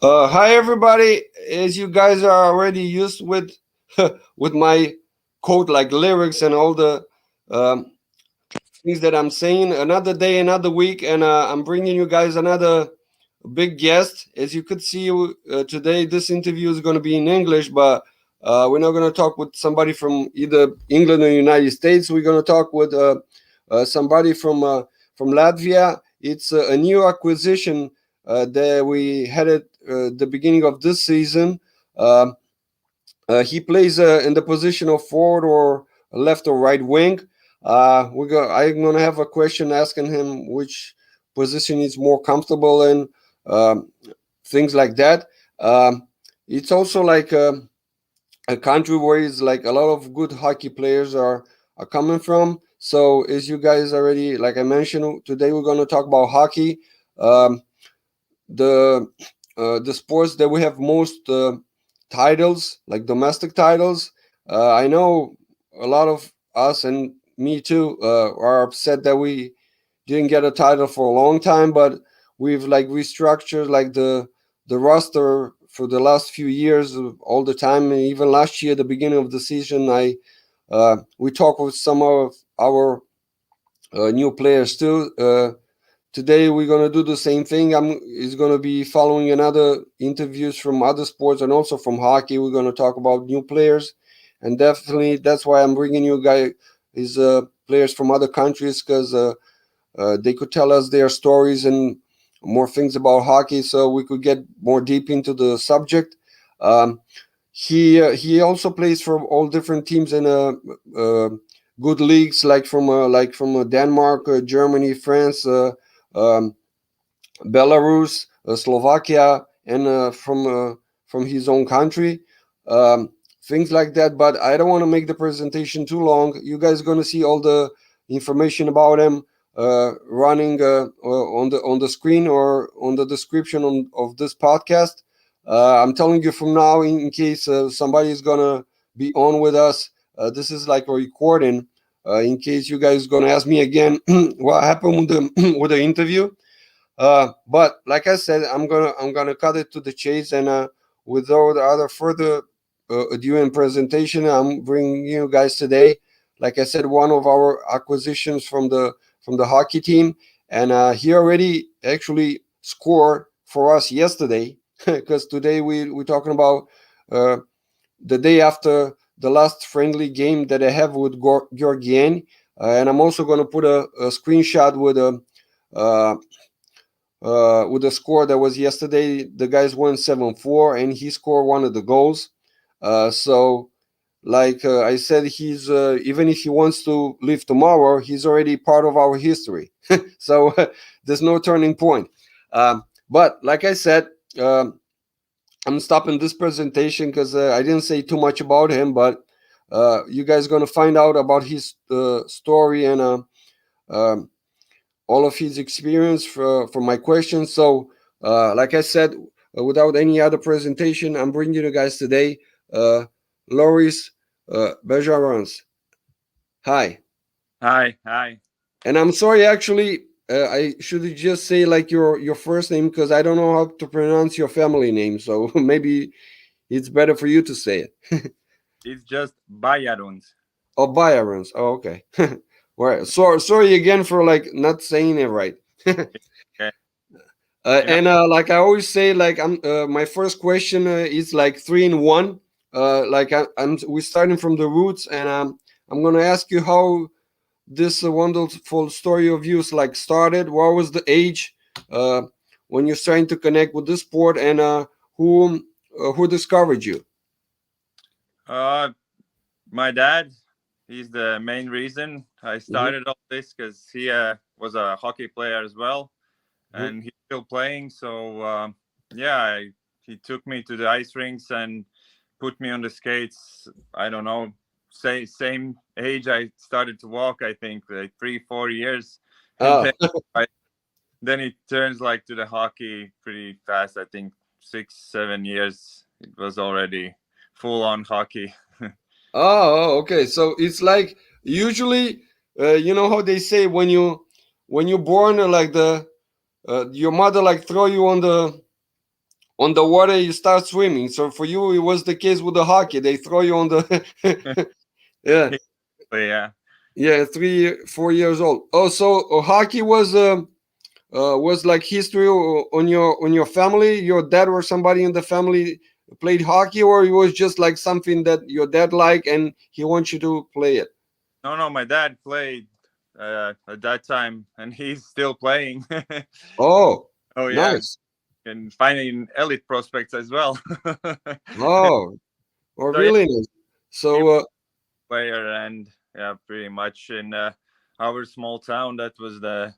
Hi everybody. As you guys are already used with with my quote like lyrics and all the um, things that I'm saying, another day, another week, and I'm bringing you guys another big guest. As you could see today, this interview is going to be in English, but we're not going to talk with somebody from either England or United States. We're going to talk with somebody from Latvia. It's a new acquisition that we had at the beginning of this season. Um he plays in the position of forward or left or right wing. I'm gonna have a question asking him which position he's more comfortable in, um, things like that. Um, it's also like a country where it's like a lot of good hockey players are coming from. So as you guys already, like I mentioned, today we're gonna talk about hockey. Um, the sports that we have most titles, like domestic titles. I know a lot of us and me too are upset that we didn't get a title for a long time, but we've like restructured like the roster for the last few years all the time, and even last year, the beginning of the season, I we talked with some of our new players too. Today we're gonna do the same thing. Is gonna be following another interviews from other sports and also from hockey. We're gonna talk about new players, and definitely that's why I'm bringing you guys is players from other countries because they could tell us their stories and more things about hockey, so we could get more deep into the subject. Um, he also plays for all different teams in good leagues like from Denmark, Germany, France. Um, Belarus, Slovakia, and from his own country, um, things like that. But I don't want to make the presentation too long. You guys are going to see all the information about him running on the screen or on the description of this podcast. I'm telling you from now, in case somebody is gonna be on with us. This is like a recording. In case you guys gonna ask me again what happened with the with the interview, but like I said, I'm gonna cut it to the chase, and without the other further ado and presentation, I'm bringing you guys today. Like I said, one of our acquisitions from the hockey team, and he already actually scored for us yesterday because today we're talking about uh, the day after the last friendly game that I have with Georgian, and I'm also gonna put a screenshot uh, with the score that was yesterday. The guys won 7-4, and he scored one of the goals. So, like I said, he's even if he wants to leave tomorrow, he's already part of our history. So there's no turning point. But like I said, I'm stopping this presentation because I didn't say too much about him. But you guys gonna find out about his story and um, all of his experience for my questions. So, like I said, without any other presentation, I'm bringing you guys today uh, Lauris Bajaruns. Hi. Hi, hi. And I'm sorry, actually, I should just say like your first name because I don't know how to pronounce your family name. So maybe it's better for you to say it. It's just Bajaruns. Oh, Bajaruns. Oh, okay. Well, sorry again for like not saying it right. Okay. You know, And like I always say, like I'm my first question is like three in one. Like I'm we're starting from the roots, and I'm gonna ask you how this wonderful story of yours like started. What was the age uh, when you're starting to connect with this sport, and who discovered you? uh, my dad, he's the main reason I Hmm. started all this because he was a hockey player as well, Hmm. and he's still playing. So yeah, he took me to the ice rinks and put me on the skates. I don't know, say same age I started to walk. I think like 3 4 years, and Oh, then it turns like to the hockey pretty fast. I think 6 7 years it was already full on hockey. oh, okay. So it's like usually, you know how they say when you're born, like the your mother like throw you on the water you start swimming. So for you it was the case with the hockey. They throw you on the yeah. Yeah. Yeah, 3 4 years old. Oh, so hockey was like history on your family. Your dad or somebody in the family played hockey, or it was just like something that your dad liked and he wants you to play it. No, my dad played at that time, and he's still playing. Oh, Oh yeah, nice. and finding elite prospects as well. Oh, oh, So yeah, really nice. he was So, a player, and yeah, pretty much in our small town, that was the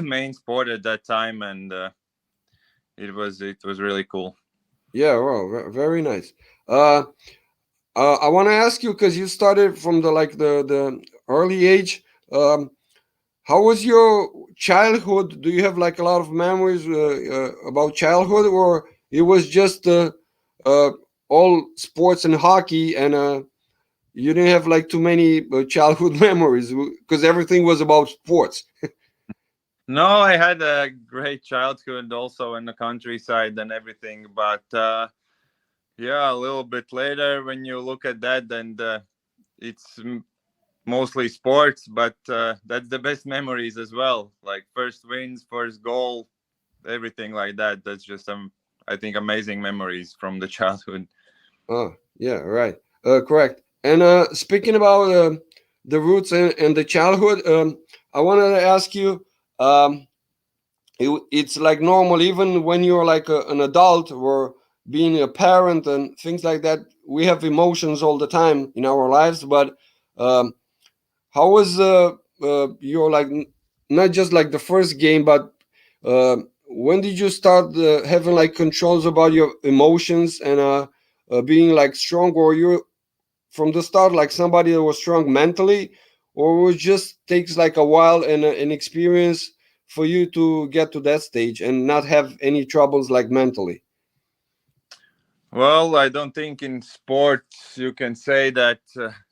main sport at that time, and it was really cool. yeah, well, very nice. Uh, I want to ask you because you started from the early age. How was your childhood? Do you have like a lot of memories about childhood, or it was just uh, all sports and hockey, and you didn't have like too many childhood memories because everything was about sports? No, I had a great childhood also in the countryside and everything, but yeah, a little bit later when you look at that, and it's mostly sports, but that's the best memories as well. Like first wins, first goal, everything like that. That's just some, I think, amazing memories from the childhood. Oh, yeah, right. Correct. And speaking about the roots and the childhood, I wanted to ask you. It's like normal even when you're like an adult or being a parent and things like that. We have emotions all the time in our lives, but um, how was your like not just like the first game, but when did you start having like controls about your emotions and being like strong, or you from the start like somebody that was strong mentally, or it just takes like a while and an experience for you to get to that stage and not have any troubles like mentally? Well, I don't think in sports you can say that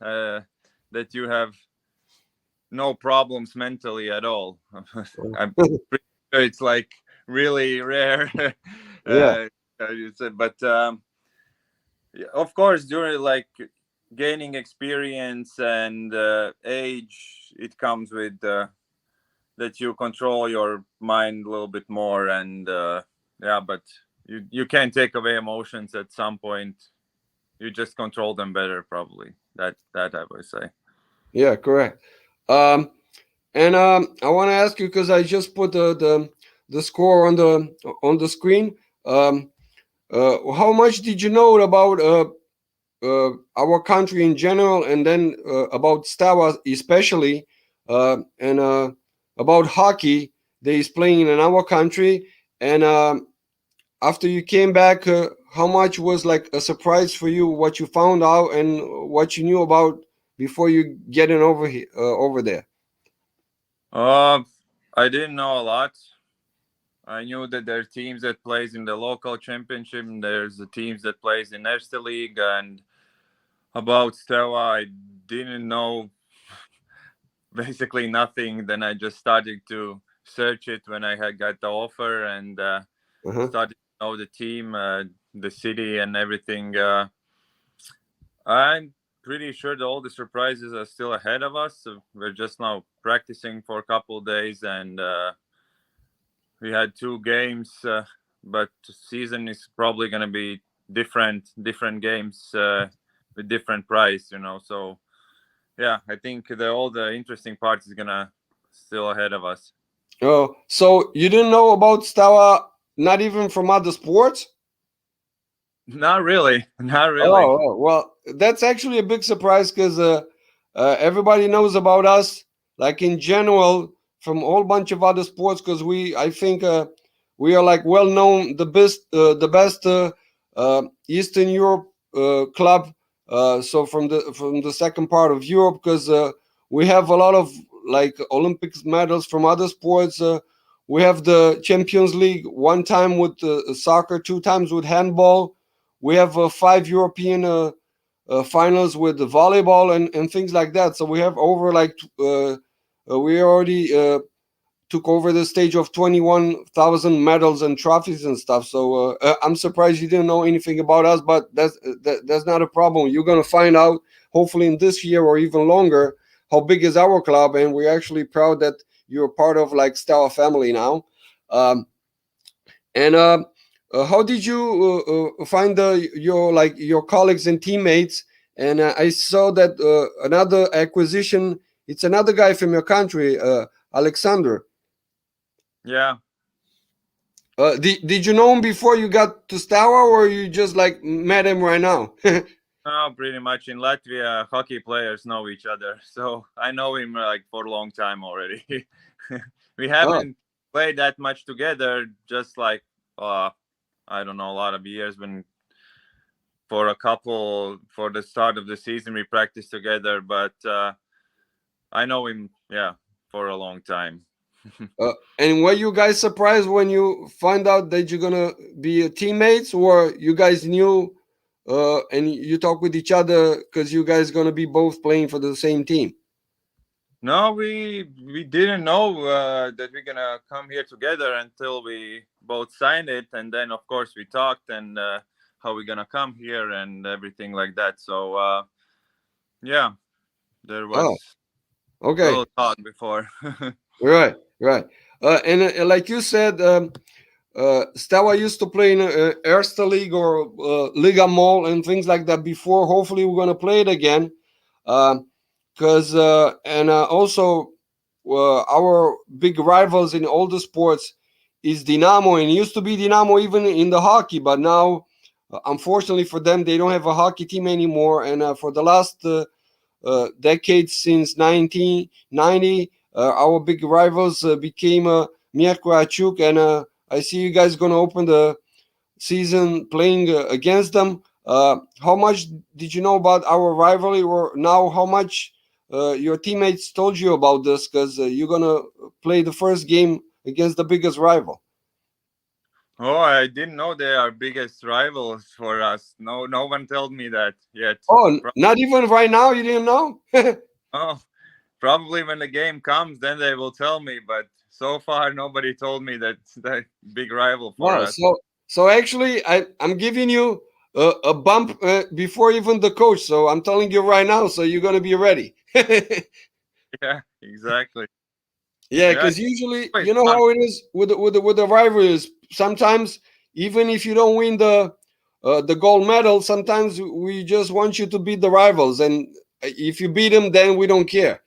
that you have no problems mentally at all. I'm pretty sure it's like really rare. Yeah. But yeah, of course, during like gaining experience and age, it comes with that you control your mind a little bit more, and yeah, but you can't take away emotions at some point. You just control them better, probably. That I would say. Yeah, correct. um and I want to ask you because I just put the score on the screen. How much did you know about our country in general, and then about Steaua especially, and about hockey that is playing in our country? And after you came back, how much was like a surprise for you what you found out and what you knew about before you getting over here over there? Uh, I didn't know a lot. I knew that there are teams that plays in the local championship. And there's the teams that plays in Erste League, and about Steaua, I didn't know basically nothing. Then I just started to search it when I had got the offer, and Uh-huh. started to know the team, the city, and everything. I'm pretty sure that all the surprises are still ahead of us. So we're just now practicing for a couple of days, and we had two games, but the season is probably going to be different games with different price. So yeah, I think all the interesting part is gonna still ahead of us. Oh, so you didn't know about Steaua, not even from other sports? Not really, not really. Well, that's actually a big surprise because everybody knows about us, like in general, from a whole bunch of other sports. Because I think, we are like well known, the best Eastern Europe club. So from the second part of Europe, because we have a lot of like Olympics medals from other sports. We have the Champions League one time with soccer, two times with handball. We have five European finals with the volleyball and things like that. So we have over like we already took over the stage of 21,000 medals and trophies and stuff. So I'm surprised you didn't know anything about us, but that's not a problem. You're gonna find out hopefully in this year or even longer how big is our club, and we're actually proud that you're part of like Steaua family now. Um, and how did you find your colleagues and teammates? And I saw that another acquisition. It's another guy from your country, Alexander. Yeah. Did you know him before you got to Steaua, or you just like met him right now? No, pretty much in Latvia, hockey players know each other, so I know him like for a long time already. We Oh, haven't played that much together, just like I don't know, a lot of years. When for the start of the season, we practiced together, but I know him, yeah, for a long time. and were you guys surprised when you find out that you're gonna be teammates, or you guys knew and you talk with each other because you guys gonna be both playing for the same team? No, we didn't know that we're gonna come here together until we both signed it, and then of course we talked and how we're gonna come here and everything like that. So yeah, there Oh, was a okay, little talk before. right, right. And like you said, Steaua used to play in Erste League or Liga Mall and things like that before. Hopefully, we're gonna play it again. Because and also our big rivals in all the sports is Dinamo, and it used to be Dinamo even in the hockey, but now unfortunately for them they don't have a hockey team anymore. And for the last decades since 1990, our big rivals became Mierko Achuk, and I see you guys gonna open the season playing against them. How much did you know about our rivalry, or now how much your teammates told you about this? Because you're gonna play the first game against the biggest rival. Oh, I didn't know they are biggest rivals for us. No, no one told me that yet. Oh, Pro- not even right now. You didn't know? Oh, probably when the game comes, then they will tell me. But so far, nobody told me that that big rival for Wow. us. So actually, I'm giving you a bump before even the coach. So I'm telling you right now. So you're gonna be ready. Yeah, exactly. Yeah, Yeah, because usually always you know fun. how it is with the rivalries. Sometimes even if you don't win the gold medal, sometimes we just want you to beat the rivals, and if you beat them, then we don't care.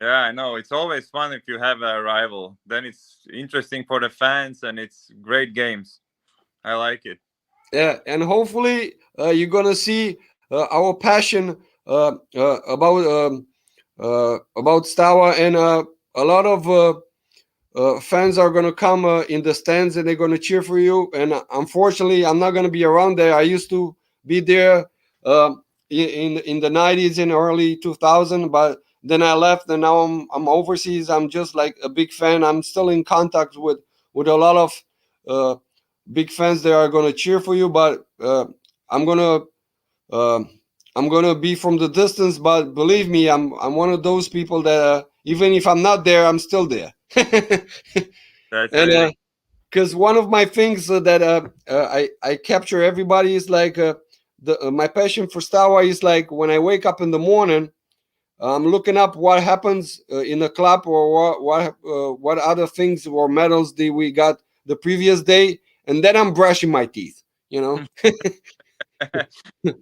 Yeah, I know. It's always fun if you have a rival. Then it's interesting for the fans and it's great games. I like it. Yeah, and hopefully you're gonna see our passion about Steaua, and a lot of fans are going to come in the stands and they're going to cheer for you. And unfortunately, I'm not going to be around there. I used to be there in the 90s and early 2000, but then I left and now I'm overseas. I'm just like a big fan. I'm still in contact with a lot of uh, big fans that are going to cheer for you, but I'm going to uh, I'm gonna be from the distance, but believe me, I'm one of those people that even if I'm not there, I'm still there. That's And really because one of my things that I capture everybody is like the my passion for Steaua is like when I wake up in the morning, I'm looking up what happens in the club, or what other things or medals did we got the previous day, and then I'm brushing my teeth. You know.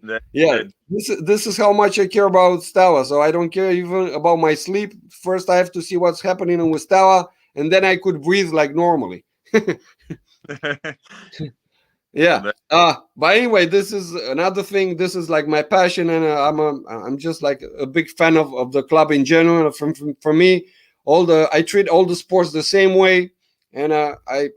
that's Yeah, good. this is how much I care about Steaua. So I don't care even about my sleep. First, I have to see what's happening with Steaua, and then I could breathe like normally. Yeah. That- But anyway, this is another thing. This is like my passion, and I'm just like a big fan of the club in general. For me, I treat all the sports the same way, and I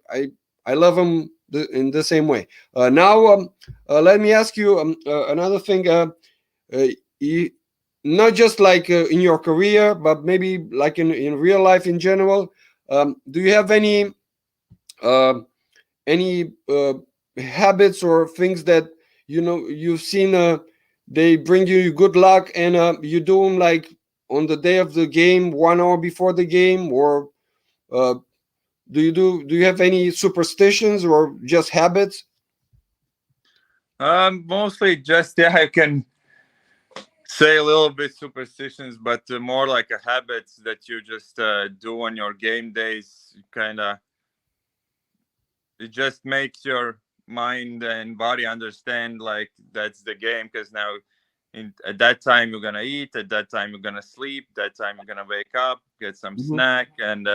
love them in the same way. Now, let me ask you another thing. Uh, you, Not just like in your career, but maybe like in real life in general. Do you have uh, any habits or things that you've seen they bring you good luck, and you do them like on the day of the game, 1 hour before the game, or uh, do you have any superstitions or just habits? Mostly just, yeah, I can say a little bit superstitions, but more like a habits that you just do on your game days. Kind of, it just makes your mind and body understand like that's the game, because now at that time you're gonna eat, at that time you're gonna sleep, that time you're gonna wake up, get some Hmm. snack, and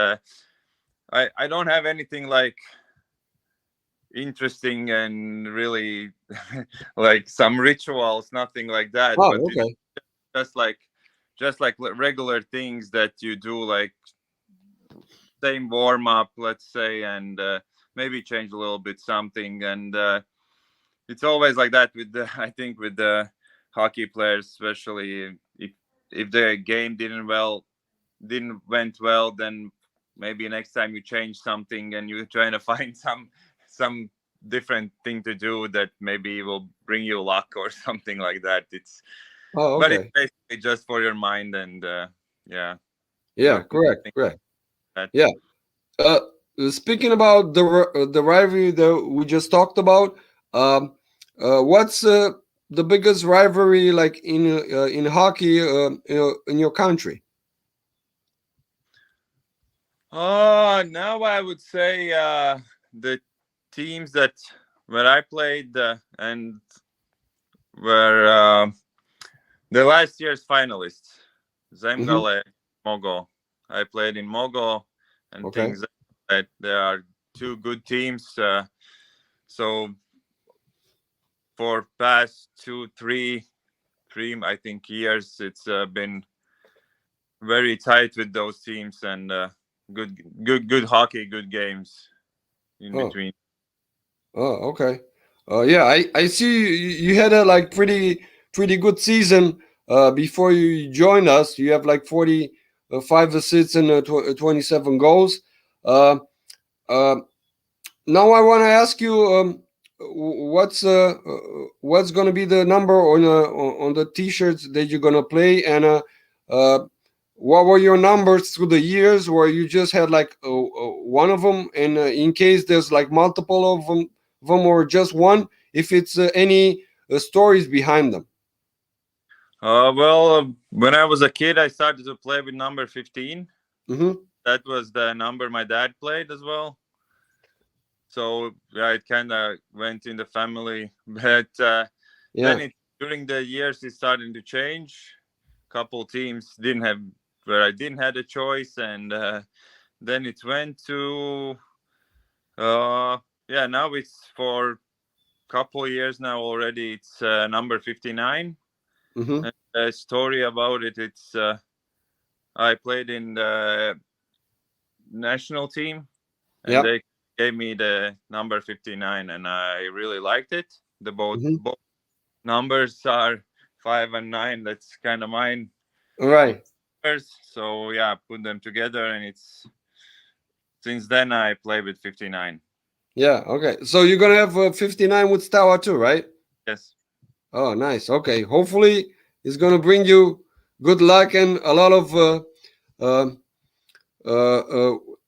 I don't have anything like interesting and really like some rituals, nothing like that, but Oh, it's okay. just like regular things that you do, like same warm up, let's say, and maybe change a little bit something, and it's always like that with the I think with the hockey players, especially if the game didn't went well, then maybe next time you change something and you're trying to find some different thing to do that maybe will bring you luck or something like that. Oh, But it's okay. basically just for your mind, and yeah, Yeah, not correct, nothing correct. that. Yeah. Uh, Speaking about the rivalry that we just talked about, um, what's the biggest rivalry like in hockey in your country? Now I would say the teams that where I played and were the last year's finalists, Hmm. Zemgale, Mogo. I played in Mogo and Okay. things that there are two good teams. So for past three, I think years, it's been very tight with those teams, and good hockey, good games in Oh, between. oh, okay. Yeah, I see you had a like pretty good season before you joined us. You have like 45 assists and 27 goals. Uh, uh, Now I want to ask you, what's going to be the number on the t-shirts that you're going to play, and uh, what were your numbers through the years, where you just had like one of them, and in case there's like multiple of them or just one, if it's any stories behind them. When I was a kid, I started to play with number 15. Mm-hmm. That was the number my dad played as well. So yeah, it kind of went in the family. But then Yeah. during the years it started to change. Couple teams didn't have where I didn't have a choice, and then it went to uh, yeah. Now it's for couple years now already. It's number 59. Mm-hmm. And a story about it. It's I played in the national team, and Yeah. they gave me the number 59, and I really liked it. The Mm-hmm. both numbers are 5 and 9. That's kind of mine All right. numbers. So yeah, I put them together, and it's since then I play with 59. Yeah. Okay. So you're gonna have 59 with Steaua too, right? Yes. Oh, nice. Okay. Hopefully, it's going to bring you good luck and a lot of uh,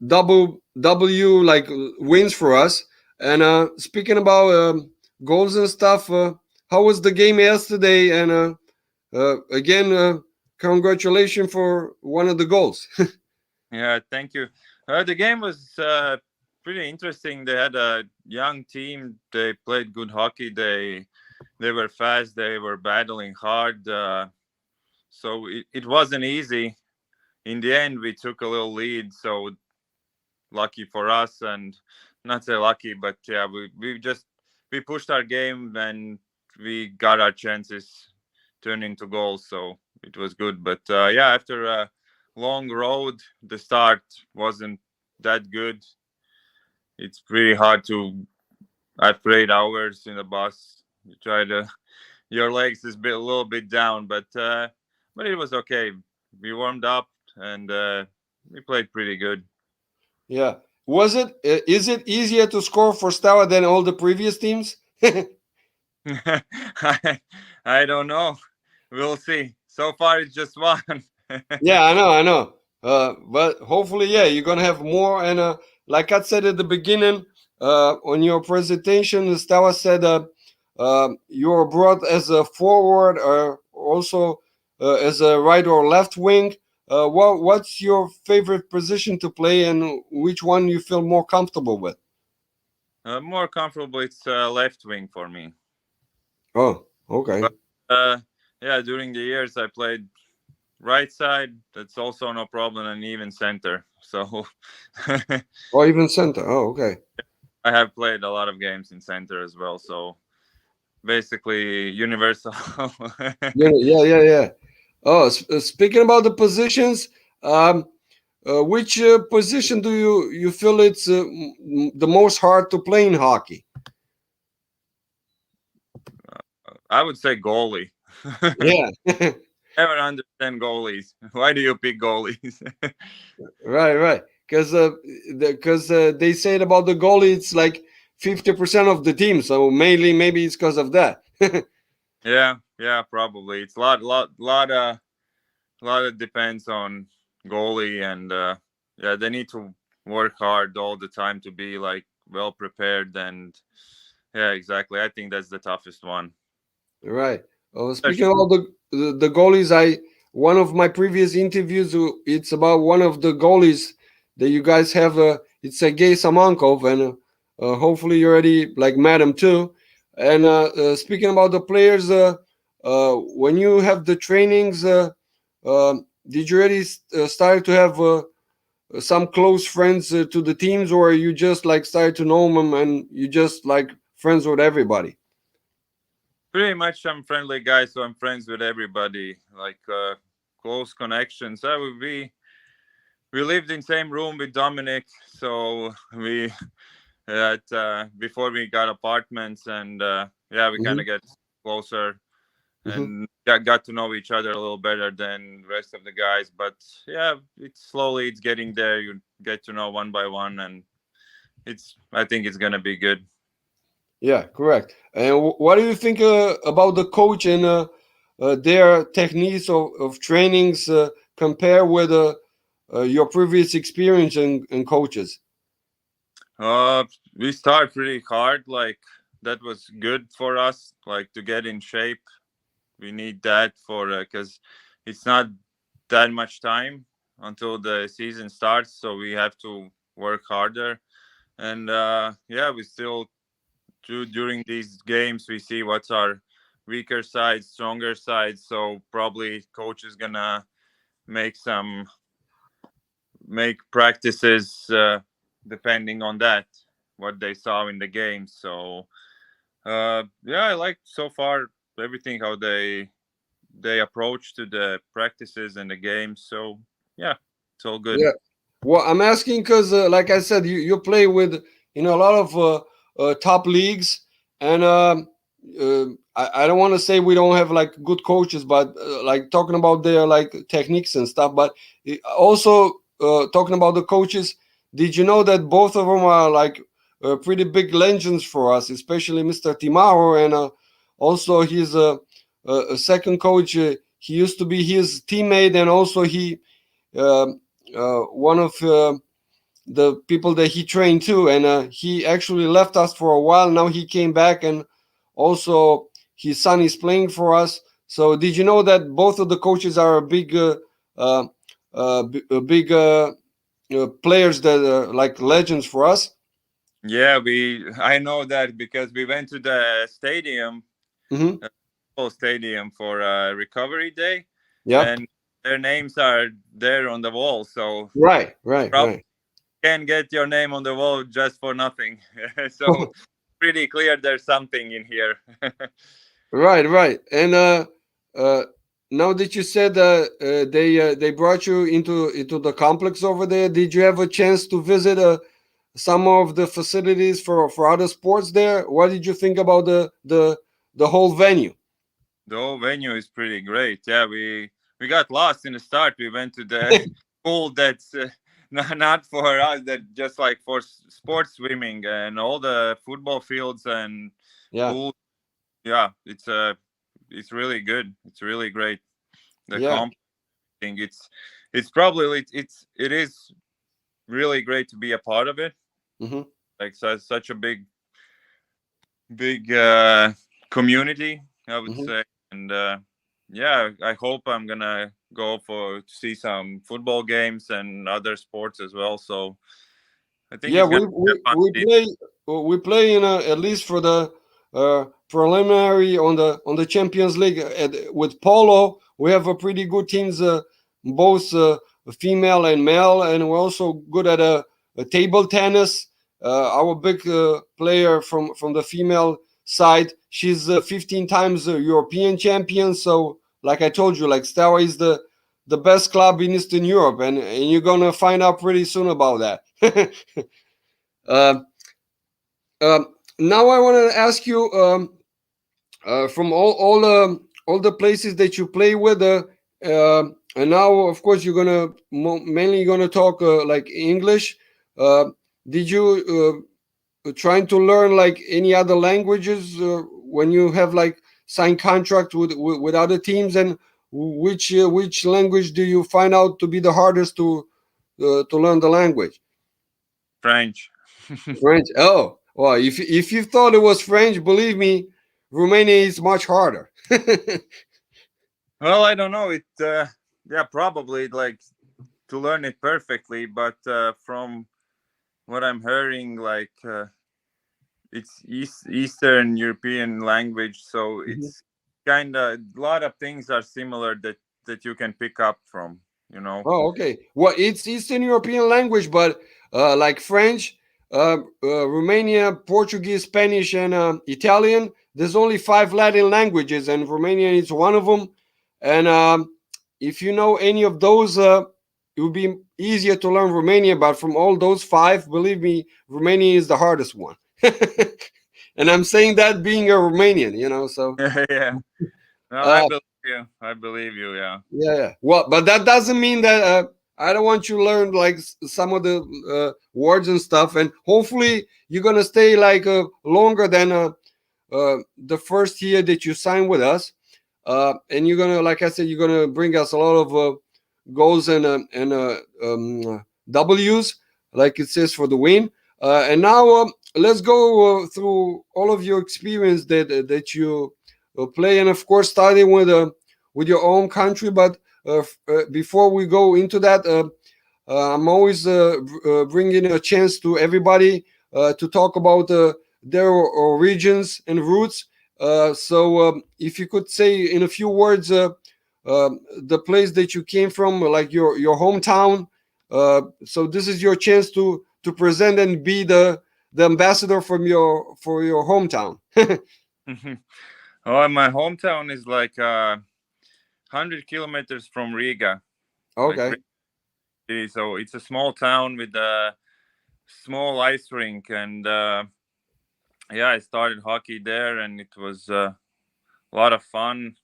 double W like wins for us. And speaking about goals and stuff, how was the game yesterday? And again, congratulations for one of the goals. Yeah. Thank you. The game was pretty interesting. They had a young team. They played good hockey. They were fast. They were battling hard. So it wasn't easy. In the end, we took a little lead. So lucky for us, and not say lucky, but yeah, we pushed our game, and we got our chances turned into goals. So it was good. But yeah, after a long road, the start wasn't that good. It's pretty hard to after 8 hours in the bus. You try to your legs is a little bit down, but it was okay. We warmed up, and we played pretty good. Yeah. Was it? Is it easier to score for Steaua than all the previous teams? I, I don't know. We'll see. So far, it's just one. Yeah, I know. I know. But hopefully, yeah, you're gonna have more. And like I said at the beginning, on your presentation, Steaua said you're abroad as a forward or also as a right or left wing. What's your favorite position to play, and which one you feel more comfortable with? More comfortable, it's left wing for me. Oh, okay. But yeah, during the years I played right side. That's also no problem, and even center. So I Or even center. Oh, okay. have played a lot of games in center as well. So basically universal. Yeah, yeah, yeah, yeah. Oh, speaking about the positions, um, which position do you feel it's the most hard to play in hockey? I would say goalie. Yeah, Never understand goalies. Why do you pick goalies? right, right. Because they said about the goalie, it's like 50% of the team. So mainly, maybe it's because of that. Yeah, yeah, probably. It's lot of depends on goalie, and yeah, they need to work hard all the time to be like well prepared, and yeah, exactly. I think that's the toughest one. Right. Speaking about the goalies, I one of my previous interviews, it's about one of the goalies that you guys have. It's Sergei Samankov, and hopefully you already like met him too. And speaking about the players, when you have the trainings, did you already start to have some close friends to the teams, or you just like started to know them and you just like friends with everybody? Pretty much, I'm friendly guy, so I'm friends with everybody. Like close connections. We lived in same room with Dominic, so we that before we got apartments, and yeah, we kind Hmm. of get closer Hmm. and got to know each other a little better than the rest of the guys. But yeah, it's getting there. You get to know one by one, and I think it's gonna be good. Yeah, correct. And what do you think about the coach and their techniques of trainings compare with your previous experience and coaches? We start pretty hard. Like that was good for us. Like to get in shape, we need that for because it's not that much time until the season starts, so we have to work harder. And yeah, we still during these games we see what's our weaker side, stronger side. So probably coach is gonna make some make practices depending on that what they saw in the game. So yeah, I like so far everything how they approach to the practices and the games. So yeah, it's all good. Yeah. Well, I'm asking because, like I said, you play with a lot of top leagues, and I don't want to say we don't have like good coaches, but like talking about their like techniques and stuff. But also talking about the coaches, did you know that both of them are like pretty big legends for us, especially Mr. Timaro, and also his a second coach. He used to be his teammate, and also he. um one of the people that he trained too, and he actually left us for a while. Now he came back, and also his son is playing for us. So did you know that both of the coaches are big, uh, big players that are like legends for us? Yeah, we I know that because we went to the stadium, Hmm. full stadium for recovery day, Yep. and their names are there on the wall. So Right. Right. probably Right. can get your name on the wall just for nothing. So pretty clear there's something in here. Right, right. And uh, now that you said they brought you into the complex over there, did you have a chance to visit some of the facilities for other sports there? What did you think about the whole venue? The whole venue is pretty great. Yeah, we got lost in the start. We went to the pool that's not for us, that just like for sports swimming, and all the football fields and Yeah, pool. Yeah, it's really good. It's really great. The yeah, comp thing. it's probably it is really great to be a part of it. Hmm. Like such a big community, I would Hmm. say. And yeah, I hope I'm gonna go for to see some football games and other sports as well. So I think Yeah, it's gonna we be a we fun we season. play we play in at least for the preliminary on the Champions League with polo. We have a pretty good teams, both female and male, and we're also good at a table tennis. Our big player from the female side, she's 15 times European champion. So, like I told you, like Steaua is the best club in Eastern Europe, and you're gonna find out pretty soon about that. Uh, Now I want to ask you, from all the places that you play with, and now of course you're gonna mainly gonna talk like English. Uh, did you trying to learn like any other languages when you have like signed contract with other teams? And which language do you find out to be the hardest to learn the language? French. French. Oh, well, if you thought it was French, believe me, Romania is much harder. Well, I don't know. Yeah, probably like to learn it perfectly, but from what I'm hearing, like it's Eastern European language, so Mhm. it's kind of a lot of things are similar that you can pick up from. You know. Oh, okay. Well, it's Eastern European language, but like French, Romania, Portuguese, Spanish, and Italian. There's only five Latin languages, and Romanian is one of them. And if you know any of those, it would be easier to learn Romanian. But from all those five, believe me, Romanian is the hardest one. And I'm saying that being a Romanian, so. Yeah. No, I Uh, believe you. I believe you. Yeah. Yeah, yeah. Well, but that doesn't mean that I don't want you to learn like some of the words and stuff. And hopefully, you're gonna stay like longer than the first year that you sign with us. And you're gonna, like I said, you're gonna bring us a lot of goals and W's, like it says for the win. And now let's go through all of your experience that you play, and of course, starting with your own country. But before we go into that, I'm always bringing a chance to everybody to talk about their origins and roots. So, if you could say in a few words the place that you came from, like your hometown. So this is your chance to present and be the ambassador from your hometown. Oh, my hometown is like 100 kilometers from Riga. Like Okay. Riga City. So it's a small town with a small ice rink, and yeah, I started hockey there, and it was a lot of fun.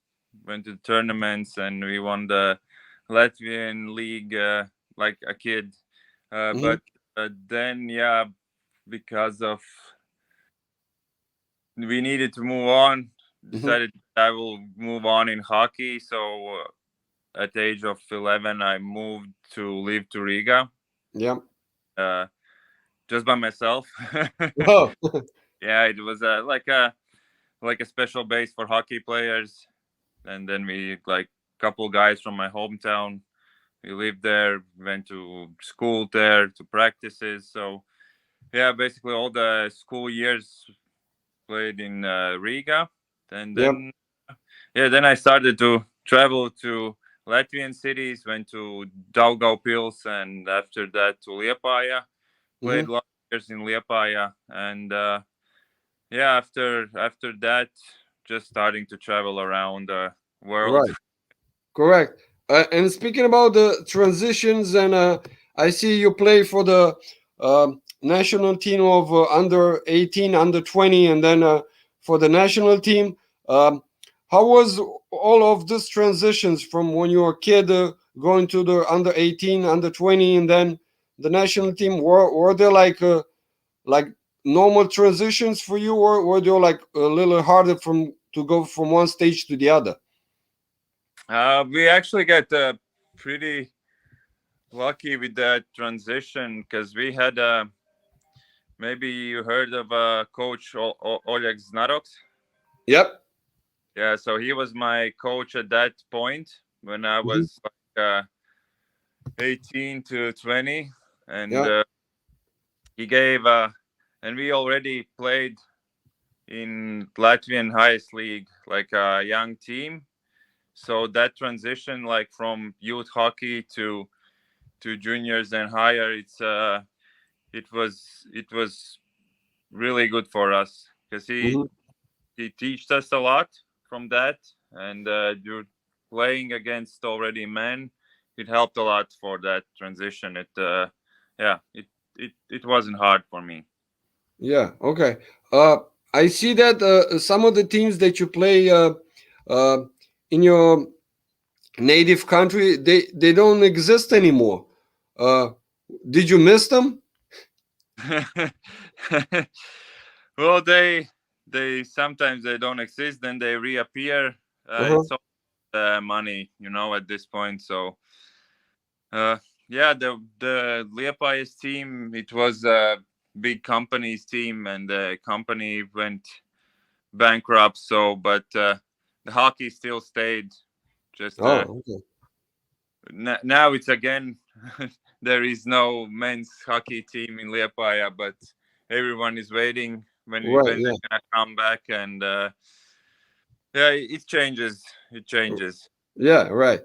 Went to tournaments, and we won the Latvian league like a kid. Hmm. But then, yeah, because of we needed to move on, Hmm. decided I will move on in hockey. So at the age of 11, I moved to live to Riga, Yeah. uh, just by myself. Oh. Yeah, it was like a special base for hockey players, and then we like couple guys from my hometown. We lived there, went to school there, to practices. So yeah, basically all the school years played in Riga, and Yeah. then yeah, then I started to travel to Latvian cities. Went to Daugavoils, and after that to Liepaja. Played Hmm. a lot of years in Liepaja, and yeah, after that, just starting to travel around the world. Right. Correct. And speaking about the transitions, and I see you play for the national team of under 18, under 20, and then for the national team. Um, how was all of these transitions from when you were a kid going to the under 18, under 20, and then the national team? Were there like normal transitions for you, or were they like a little harder to go from one stage to the other? We actually got pretty. lucky with that transition because we had maybe you heard of coach Oleg Znaroks. Yep. Yeah, so he was my coach at that point when I Mhm. was like 18 to 20, and Yeah. he gave and we already played in Latvian highest league like a young team. So that transition like from youth hockey to juniors and higher, it was really good for us because Mhm. he teached us a lot from that, and you're playing against already men. It helped a lot for that transition. Yeah, it wasn't hard for me. Yeah. Okay. Uh, I see that some of the teams that you play uh, in your native country, they don't exist anymore. Uh, did you miss them? Well, they sometimes they don't exist, then they reappear. Uh-huh. It's all money, at this point. So Uh, yeah, the Liepajas team, it was a big company's team, and the company went bankrupt. So, but the hockey still stayed. Just Oh, okay. now it's again there is no men's hockey team in Liepaja, but everyone is waiting Right. when Yeah. they're gonna come back, and yeah, it changes. It changes. Yeah. Right.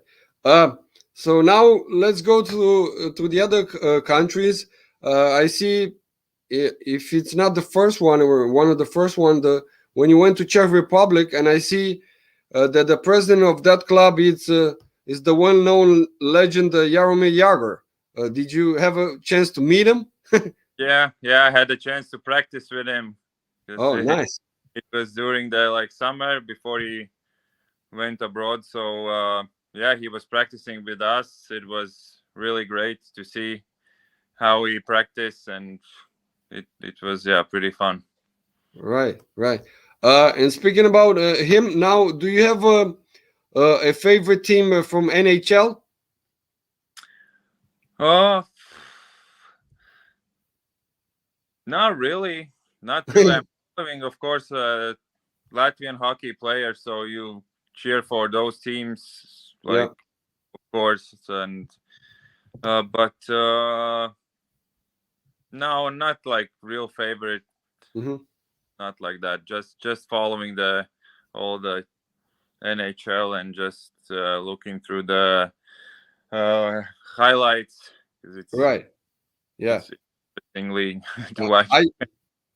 Uh, so now let's go to the other countries. I see if it's not the first one or one of the first one, the when you went to Czech Republic, and I see that the president of that club is the well-known legend Jaromir Jagr. Did you have a chance to meet him? Yeah, I had a chance to practice with him because Oh, nice. it was during the like summer before he went abroad. So yeah, he was practicing with us. It was really great to see how he practiced, and it was, yeah, pretty fun. Right, right. And speaking about him now, do you have a favorite team from NHL? Oh, not really, not really. I'm following, of course, Latvian hockey players, so you cheer for those teams, Yeah. like, of course, and but no, not like real favorite, Hmm. not like that. Just following the all the NHL and just looking through the highlights because Right. Yeah. it's interesting league to I, watch. I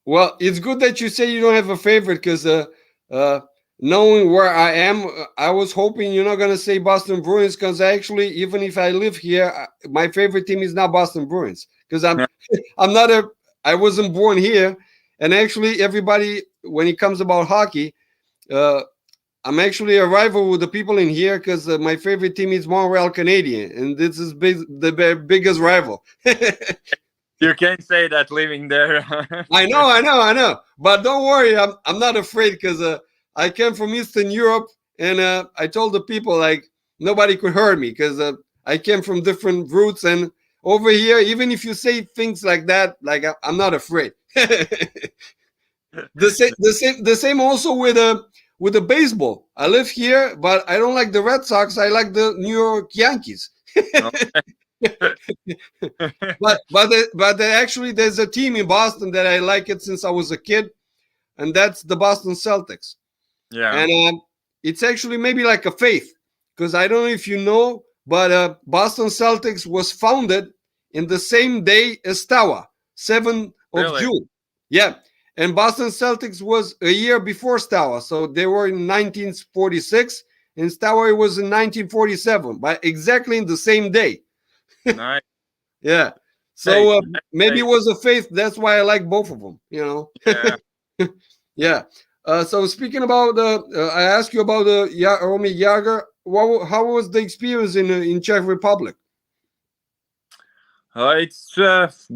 Well, it's good that you say you don't have a favorite because uh, knowing where I am, I was hoping you're not gonna say Boston Bruins because actually, even if I live here, my favorite team is not Boston Bruins because I'm not a I wasn't born here, and actually, everybody when it comes about hockey, uh, I'm actually a rival with the people in here because my favorite team is Montreal Canadian, and this is biggest rival. You can't say that living there. I know. But don't worry, I'm not afraid because I came from Eastern Europe, and I told the people like nobody could hurt me because I came from different roots, and over here, even if you say things like that, like I'm not afraid. The same also with the baseball. I live here, but I don't like the Red Sox. I like the New York Yankees. Actually, there's a team in Boston that I like it since I was a kid, and that's the Boston Celtics. Yeah, And it's actually maybe like a faith, because I don't know if you know, but Boston Celtics was founded in the same day as Steaua, 7th of really June. Yeah, and Boston Celtics was a year before Steaua, so they were in 1946, and Steaua was in 1947, but exactly in the same day. nice. Yeah. Hey, So maybe it hey, was a faith. That's why I like both of them. yeah. Yeah. So speaking about I asked you about Romy Jager. How was the experience in Czech Republic? It's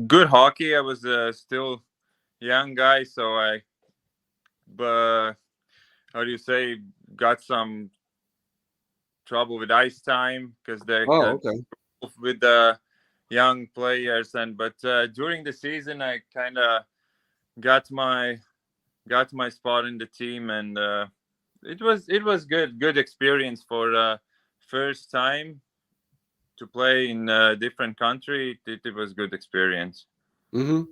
good hockey. I was still young guy, so I, how do you say, got some trouble with ice time because they Oh, okay. with the young players. But during the season, I kind of got my spot in the team, and it was good experience for first time to play in a different country. It was good experience. Mm-hmm.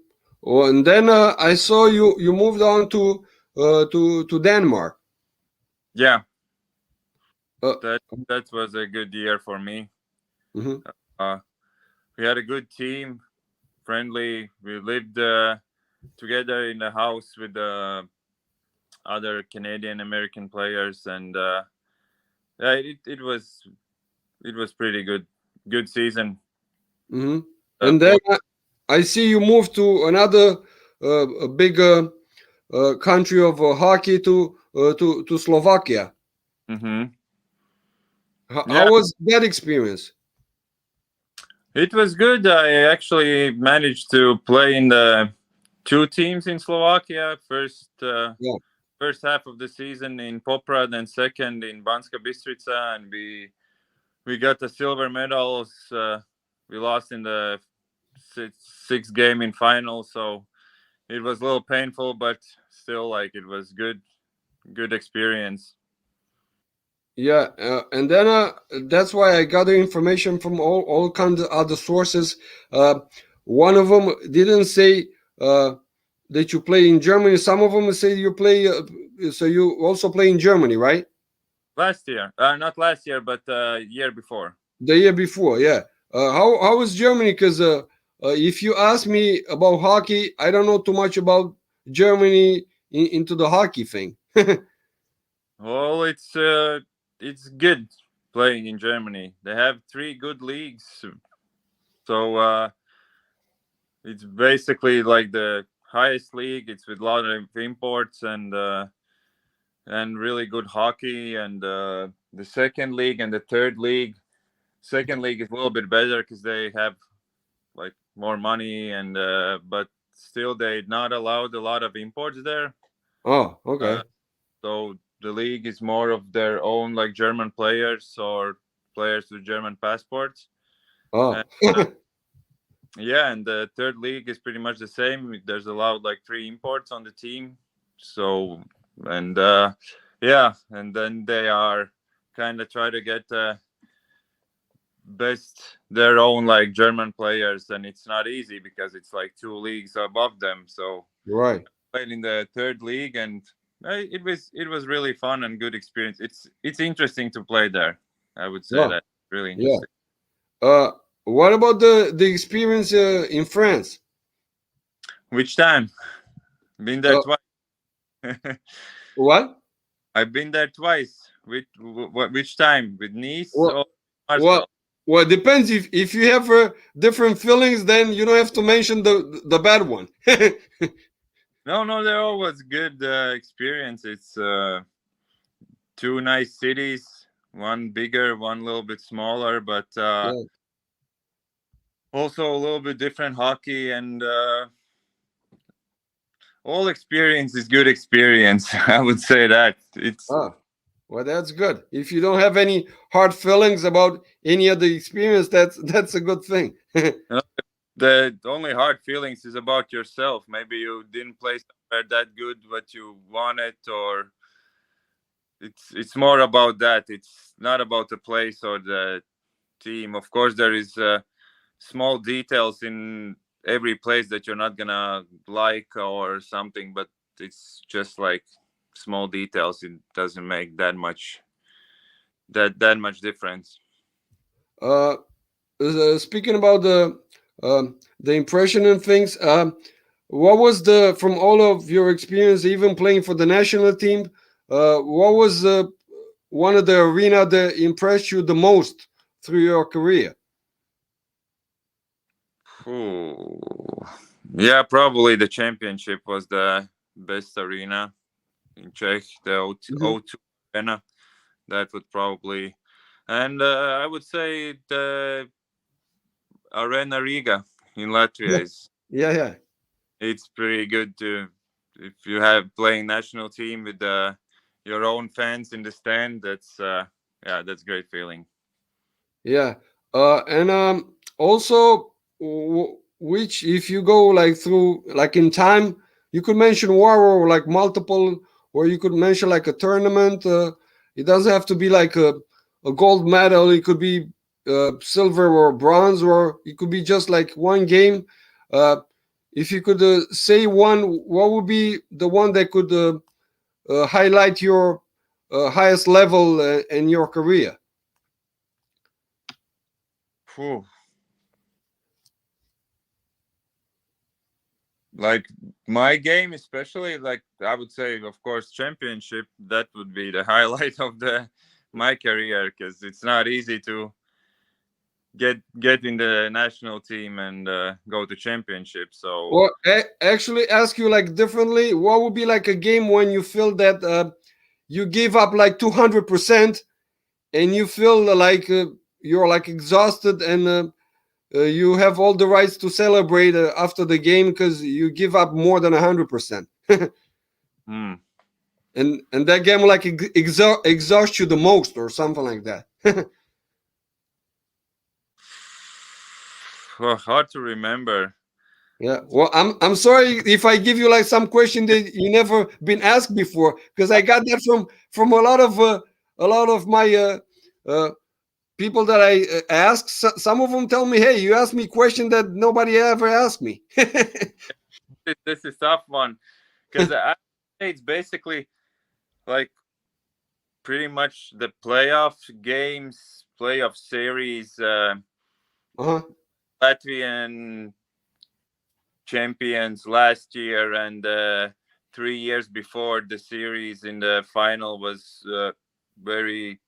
Oh, and then I saw you moved on to Denmark. Yeah, Uh, that was a good year for me. mhm. Uh, we had a good team, friendly. We lived together in the house with the other Canadian American players, and yeah, it was pretty good season. Mm-hmm. Uh, And then for I see you moved to another a big country of hockey to Slovakia. hmm How Yeah, was that experience? it was good. I actually managed to play in the two teams in Slovakia. Yeah. First half of the season in Proprad and second in Banska Bystrica, and we got the silver medals. We lost in the sixth game in final, so it was a little painful, but still, like, it was good experience. Yeah, and then that's why I gather information from all kinds of other sources. Uh, One of them didn't say that you play in Germany. Some of them say you play, so you also play in Germany, right? Last year, not last year, but year before. The year before, yeah. How was Germany? Because if you ask me about hockey, I don't know too much about Germany into the hockey thing. Well, it's good playing in Germany. They have three good leagues, so it's basically like the highest league. It's with a lot of imports and really good hockey. And the second league and the third league. Second league is a little bit better because they have like more money, and but still they not allowed a lot of imports there. Oh, okay. Uh, so the league is more of their own, like German players or players with German passports. Oh, And yeah, and the third league is pretty much the same. There's allowed like three imports on the team. So and yeah, and then they are kind of try to get best their own like German players, and it's not easy because it's like two leagues above them. So right. played in the third league, and it was really fun and good experience. It's interesting to play there. I would say Oh, that really yeah. interesting. Uh, what about the experience in France? Which time? Been there Uh, twice. what? I've been there twice. Which time? With Nice Well, or well, Marseille? well, it depends. If you have different feelings, then you don't have to mention the bad one. No, no, they're always good experience. It's two nice cities, one bigger, one a little bit smaller, but Yeah. also a little bit different hockey, and all experience is good experience. I would say that it's Ah, well, that's good. If you don't have any hard feelings about any of the experience, that's a good thing. you know, the only hard feelings is about yourself. Maybe you didn't play somewhere that good what you wanted, or it's more about that. It's not about the place or the team. Of course, there is small details in every place that you're not gonna like or something, but it's just like small details. It doesn't make that much difference. uh, Speaking about the impression and things, what was the from all of your experience, even playing for the national team? What was one of the arena that impressed you the most through your career? Ooh. Yeah, probably the championship was the best arena in Czech, the Mhm. O2 arena. That would probably, and I would say the Arena Riga in Yeah, Latvia is yeah, yeah. it's pretty good to if you have playing national team with your own fans in the stand. That's yeah, that's great feeling. Yeah. And also, which, if you go like through like in time, you could mention war or like multiple, or you could mention like a tournament. It doesn't have to be like a gold medal. It could be silver or bronze, or it could be just like one game. Uh, if you could say one, what would be the one that could highlight your highest level in your career? Phew. Like my game, especially, like I would say, of course, championship. That would be the highlight of the my career, because it's not easy to get in the national team and go to championship. So Or actually ask you like differently, what would be like a game when you feel that you give up like 200% and you feel like you're like exhausted and you have all the rights to celebrate after the game because you give up more than 100%. hmm. And that game like exhausts you the most or something like that. Hard to remember. Yeah, well, I'm sorry if I give you like some question that you never been asked before, because I got that from a lot of my uh, people that I ask. Some of them tell me, "Hey, you asked me question that nobody ever asked me." This is tough one, because it's basically like pretty much the playoff games, playoff series, Uh-huh. Latvian champions last year, and 3 years before, the series in the final was very,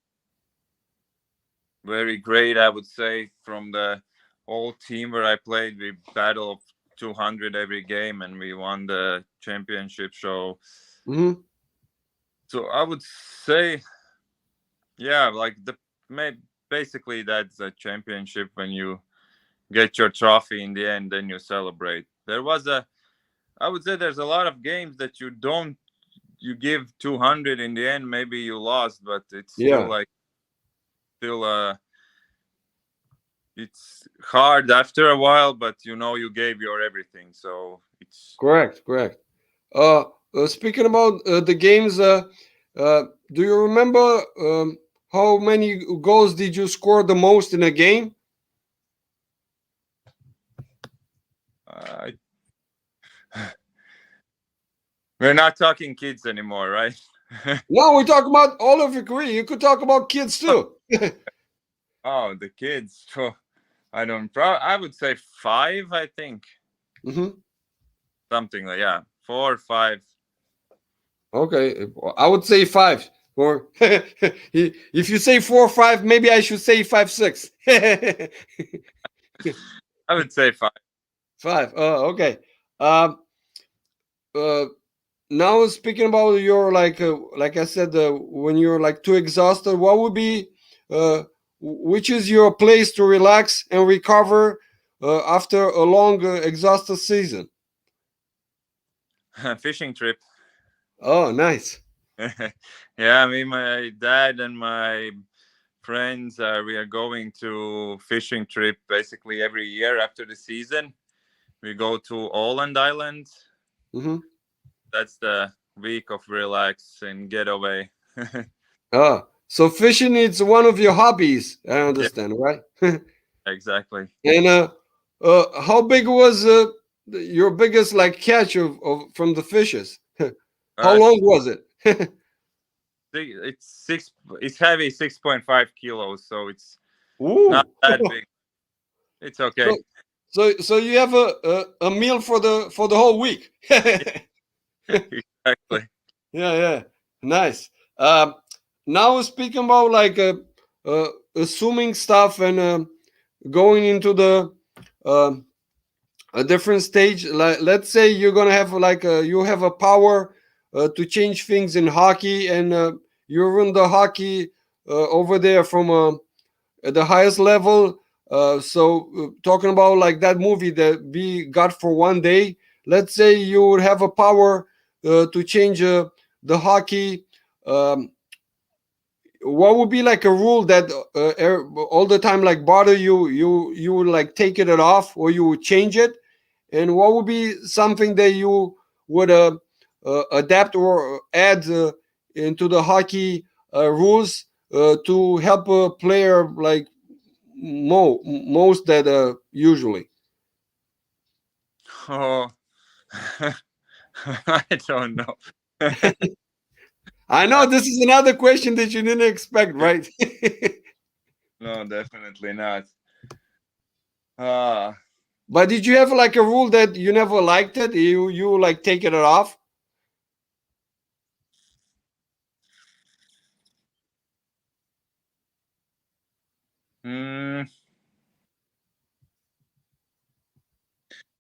very great, I would say. From the whole team where I played, we battled 200 every game and we won the championship. Hmm. So I would say, yeah, like basically that's a championship. When you get your trophy in the end, then you celebrate. I would say there's a lot of games that you give 200 in the end, maybe you lost, but it's still Yeah, like, still it's hard after a while, but you gave your everything, so it's correct, correct. Uh, Speaking about the games, uh, do you remember how many goals did you score the most in a game? uh, we're not talking kids anymore, right? No, we talk about all of your career. You could talk about kids too. Oh, the kids. Oh, I would say five, I think. Hmm. Something like, yeah, 4 or 5. Okay, I would say five. Or if you say 4 or 5, maybe I should say 5 6. I would say 5. Five. Okay. Um, uh, Now speaking about your like I said, when you're like too exhausted, what would be which is your place to relax and recover after a long exhausted season? Fishing trip. Oh, nice. Yeah, me, my dad, and my friends, we are going to fishing trip basically every year after the season. We go to Åland Island. Hmm. That's the week of relax and getaway. So fishing is one of your hobbies, I Yeah, understand, right? exactly. And how big was your biggest like catch of from the fishes? How Uh, long was it? it's six. It's heavy, 6.5 kilos, so it's not Ooh. that big. It's So okay. so you have a meal for the whole week. Exactly. Yeah, yeah, nice. Now speaking about like assuming stuff and going into the uh, a different stage. Like, let's say you're gonna have like you have a power to change things in hockey, and you run the hockey over there from at the highest level. So talking about like that movie that we got for one day. Let's say you would have a power to change the hockey. Um, what would be like a rule that all the time like bother you? You would like take it off, or you would change it? And what would be something that you would adapt or add into the hockey rules to help a player like most that usually? Oh, I don't know. I know this is another question that you didn't expect, right? No, definitely not. Uh, But did you have like a rule that you never liked it? You like taking it off? mm,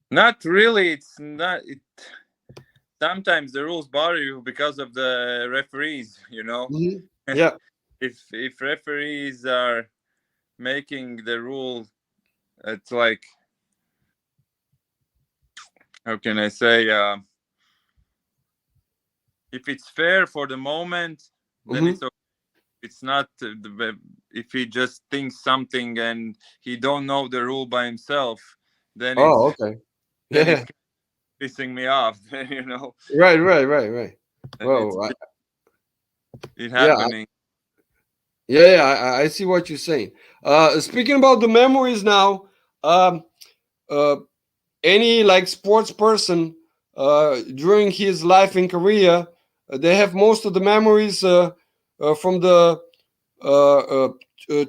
Not really. It's not. Sometimes the rules bother you because of the referees. Mhm. Yeah. If referees are making the rule, it's like, how can I say? If it's fair for the moment, then Hmm. it's okay. It's not if he just thinks something and he don't know the rule by himself, then it's Oh, okay. then it's Yeah. pissing me off. Right. Right. Right. Right. And it's Well, it yeah. happening. Yeah. Yeah. I see what you're saying. Speaking about the memories now, um, uh, any like sports person during his life in Korea, they have most of the memories from the uh, uh,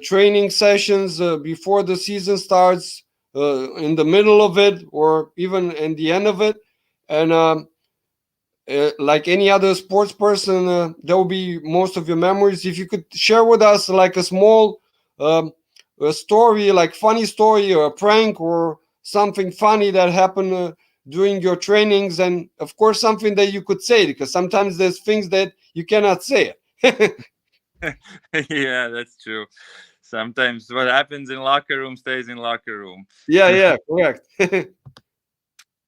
training sessions before the season starts, in the middle of it, or even in the end of it. And like any other sports person, that will be most of your memories. If you could share with us like a small um, a story, like funny story or a prank or something funny that happened during your trainings, and of course something that you could say, because sometimes there's things that you cannot say. Yeah, that's true. Sometimes what happens in locker room stays in locker room. Yeah, yeah, correct.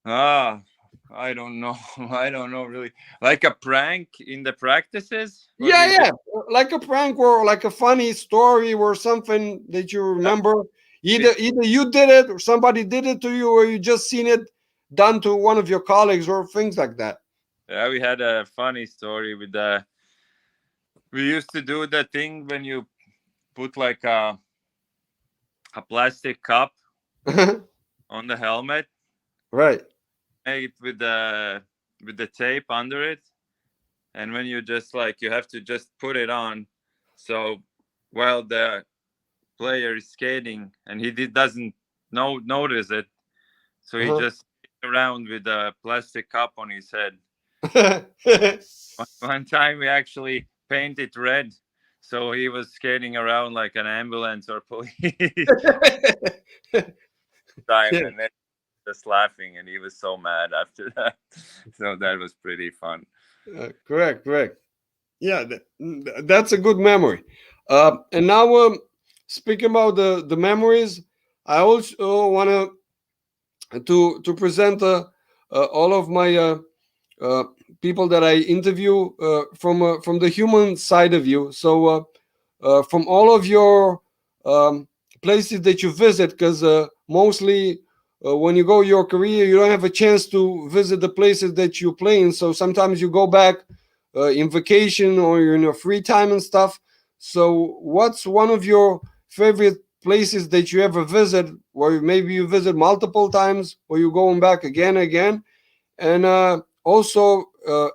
Ah, I don't know. I don't know really. Like a prank in the practices? What do Yeah, you think? yeah, like a prank or like a funny story or something that you remember. Either you did it or somebody did it to you, or you just seen it done to one of your colleagues or things like that. Yeah, we had a funny story with the. We used to do the thing when you put like a plastic cup on the helmet, Right. make it with the tape under it, and when you just like you have to just put it on. So while the player is skating and doesn't notice it, so he Uh-huh. just around with a plastic cup on his head. One time we actually painted red, so he was skating around like an ambulance or police time, Yeah, and then just laughing, and he was so mad after that. So that was pretty fun. correct, correct. Yeah, that's a good memory. And now, speaking about the memories, I also want to present all of my uh, people that I interview from the human side of you. So from all of your um, places that you visit, because mostly when you go your career, you don't have a chance to visit the places that you play in. So sometimes you go back in vacation or in your free time and stuff. So what's one of your favorite places that you ever visit, where maybe you visit multiple times, or you going back again and again? And also,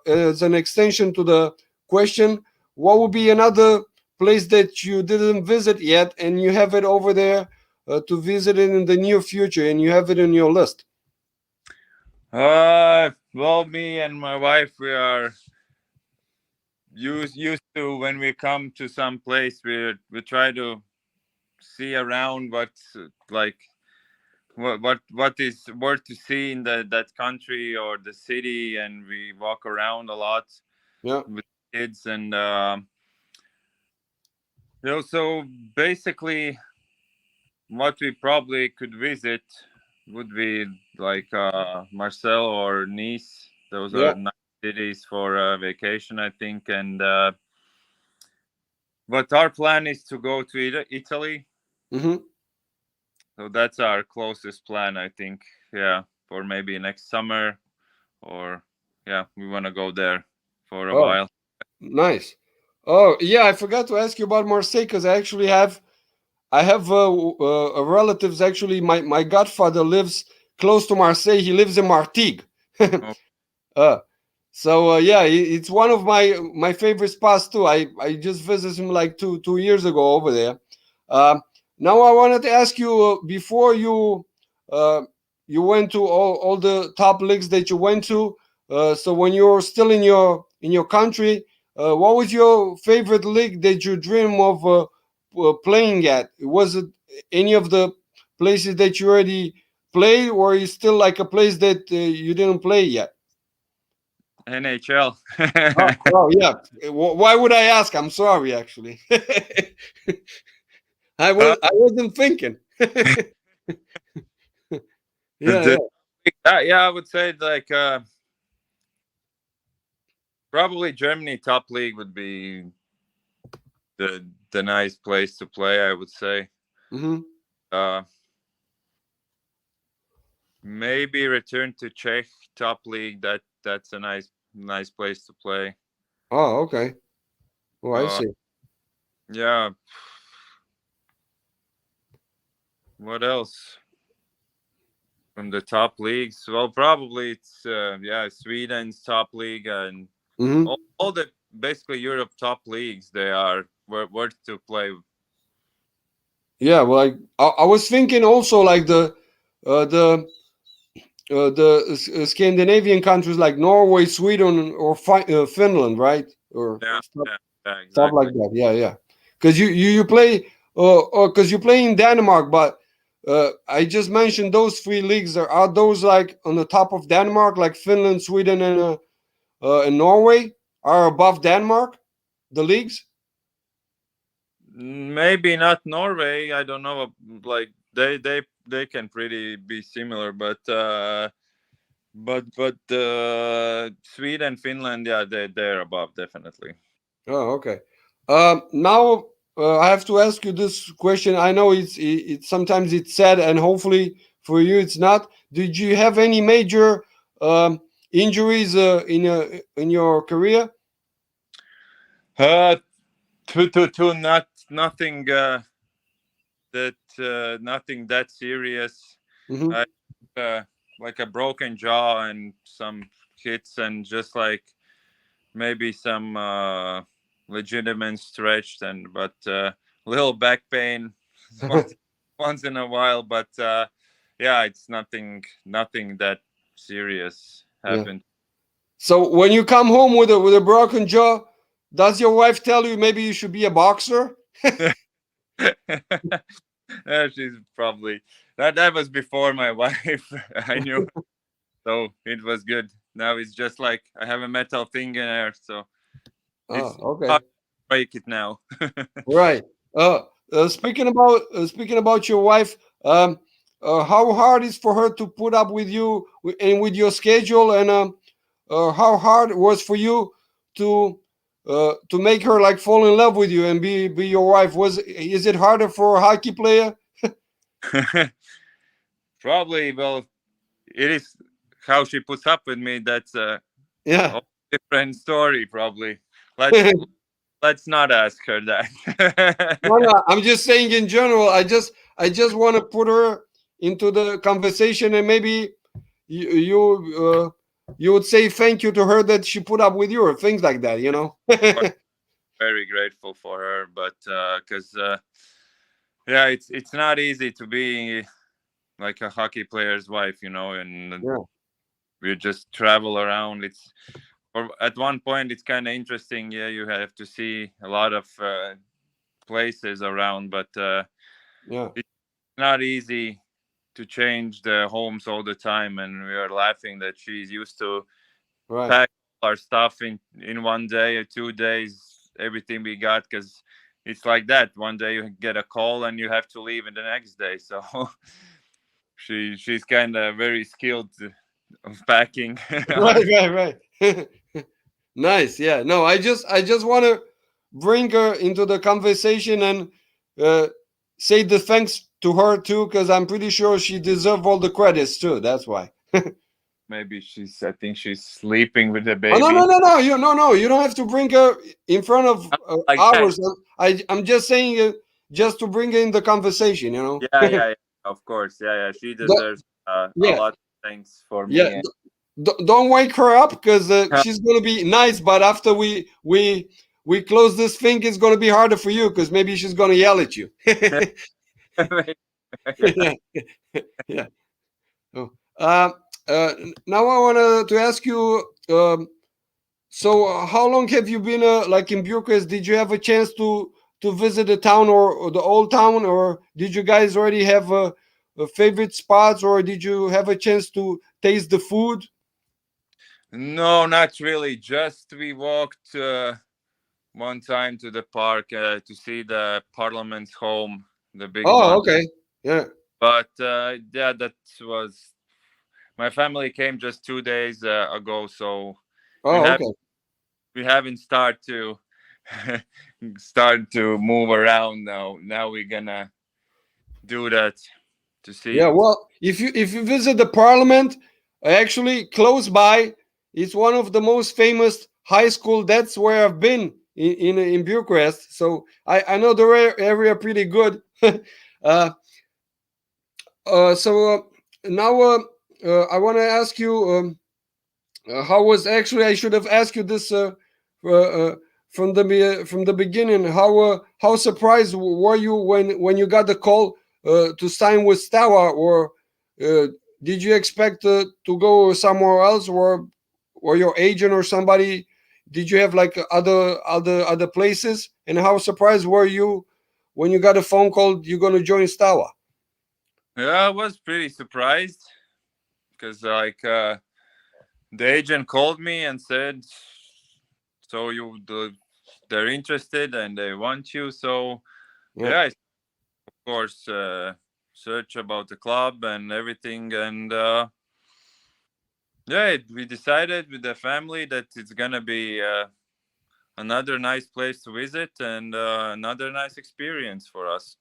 as an extension to the question, what would be another place that you didn't visit yet and you have it over there to visit it in the near future and you have it in your list? Well, me and my wife, we are used to when we come to some place, we try to see around like what is worth to see in that country or the city, and we walk around a lot Yeah. with kids, and so basically what we probably could visit would be like Marseille or Nice. Those Yeah. are nice cities for vacation, I think. And But our plan is to go to Italy. Mm-hmm. So that's our closest plan, I think. Yeah, for maybe next summer, or yeah, we want to go there for a Oh, while. nice. Oh, yeah, I forgot to ask you about Marseille because I have relatives. Actually, my godfather lives close to Marseille. He lives in Martigues. Oh, uh, yeah, it's one of my favorite spots too. I just visited him like two years ago over there. Uh, Now I wanted to ask you before uh, you went to all the top leagues that you went to. So when you were still in your country, what was your favorite league that you dream of playing at? Was it any of the places that you already played, or is still like a place that you didn't play yet? NHL. Oh yeah. Why would I ask? I'm sorry, actually. Uh, I wasn't thinking. Yeah, the, yeah. yeah, I would say like probably Germany top league would be the nice place to play. I would say. Hmm. Uh, Maybe return to Czech top league. That's a nice place to play. Oh, okay. Oh, I Uh, see. yeah. What else from the top leagues? Well, probably it's yeah, Sweden's top league and Hmm. all the basically Europe top leagues. They are worth to play. Yeah, well, I was thinking also like uh, the Scandinavian countries like Norway, Sweden, or Finland, right? Or Yeah, stuff, yeah, yeah, stuff like exactly. that. Yeah, yeah. Because you play, or because you play in Denmark, but I just mentioned those three leagues. Are those like on the top of Denmark, like Finland, Sweden, and Norway are above Denmark? The leagues? Maybe not Norway. I don't know. Like they can pretty be similar, but Sweden, Finland, yeah, they're above definitely. Oh, okay. Now I have to ask you this question. I know it's sometimes it's sad, and hopefully for you it's not. Did you have any major injuries in your career? Uh, to not nothing nothing that serious. Hmm. I uh, like a broken jaw and some hits and just like maybe some legitimate stretched and but little back pain once in a while. But yeah, it's nothing that serious Yeah. happened. So when you come home with a broken jaw, does your wife tell you maybe you should be a boxer? She's probably that was before my wife. I knew, so it was good. Now it's just like I have a metal thing in there, so Oh, it's okay. hard to break it now. Right. Speaking about your wife, how hard is for her to put up with you and with your schedule, and how hard it was for you to make her like fall in love with you and be your wife? Is it harder for a hockey player? Probably, well, it is how she puts up with me. That's a Yeah. whole different story. Probably. Let's not ask her that. No, no, I'm just saying in general. I just want to put her into the conversation, and maybe you would say thank you to her that she put up with you or things like that. You know. Very grateful for her, but because yeah, it's not easy to be like a hockey player's wife, and Yeah. we just travel around. It's or at one point it's kind of interesting. Yeah, you have to see a lot of places around, but Yeah. it's not easy to change the homes all the time. And we are laughing that she's used to Right. pack our stuff in one day or 2 days, everything we got, because it's like that. One day you get a call and you have to leave in the next day. So she's kind of very skilled of packing. Right. Right. Right. Nice. Yeah. No, I just want to bring her into the conversation and uh, say the thanks to her too, because I'm pretty sure she deserves all the credits too. That's why. Maybe I think she's sleeping with the Oh no baby. no no no! You don't have to bring her in front of Like that. ours. I'm just saying just to bring her in the conversation. You know. Yeah, yeah, yeah. Of course. Yeah, yeah. She The- deserves a yeah lot of thanks for yeah. me. Don't wake her up because she's gonna be nice. But after we close this thing, it's gonna be harder for you because maybe she's gonna yell at you. Yeah. Yeah, yeah. Oh. Now I want to ask you. So, how long have you been like in Bucharest? Did you have a chance to visit the town or the old town, or did you guys already have favorite spots, or did you have a chance to taste the food? No, not really. Just we walked one time to the park to see the Parliament's home, the big Oh, one. okay. Yeah. But yeah, that was my family came just 2 days ago, so we Oh, have okay. we haven't started to start to move around now. Now we're gonna do that to see. Yeah. Well, if you visit the Parliament, actually close by, it's one of the most famous high school. That's where I've been in Bucharest. So I know the area pretty good. uh, so now I want to ask you. How was actually I should have asked you this uh, uh, from the beginning. How surprised were you when you got the call to sign with Steaua, or uh, did you expect to go somewhere else, or your agent or somebody? Did you have like other places? And how surprised were you when you got a phone call you're gonna join Steaua? Yeah, I was pretty surprised because the agent called me and said, "So they're interested and they want you." So Yeah. yeah, I, of course, search about the club and everything, and yeah, we decided with the family that it's gonna be another nice place to visit and another nice experience for us.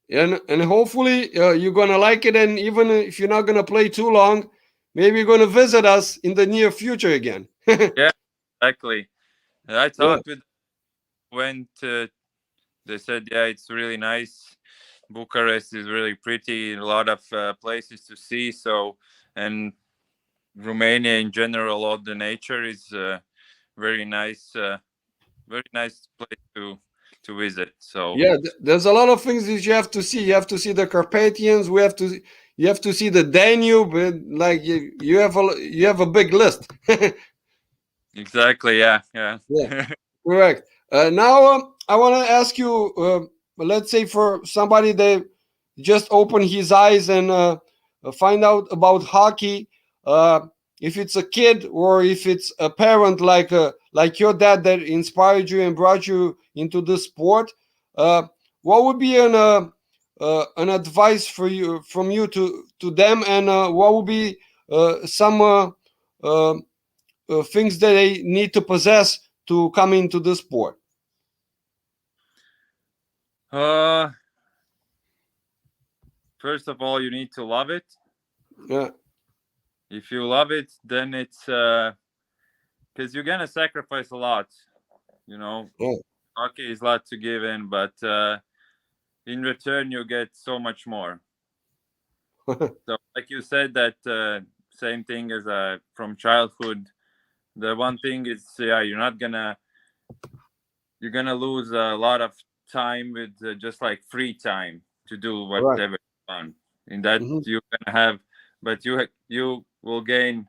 And hopefully you're gonna like it. And even if you're not gonna play too long, maybe you're gonna visit us in the near future again. Yeah, exactly. I Yeah, talked with went. They said, yeah, it's really nice. Bucharest is really pretty. A lot of places to see. So, and Romania in general, all the nature is very nice. Very nice place to visit. So, yeah. There's a lot of things that you have to see. You have to see the Carpathians. You have to see the Danube. Like you have a big list. exactly, yeah, yeah. Yeah. Correct. Now, I want to ask you, let's say for somebody that just open his eyes and find out about hockey, uh, if it's a kid or if it's a parent like your dad that inspired you and brought you into the sport, uh, what would be an advice for you from you to them, and what would be some uh, things that they need to possess to come into the sport. uh, First of all, you need to love it. Yeah, If you love it, then it's because you're gonna sacrifice a lot. You know, yeah, hockey is a lot to give in, but in return, you get so much more. So, like you said, that same thing as from childhood. The one thing is, yeah, you're gonna lose a lot of time with just like free time to do right. whatever you want. In that Hmm. you're gonna have, but you will gain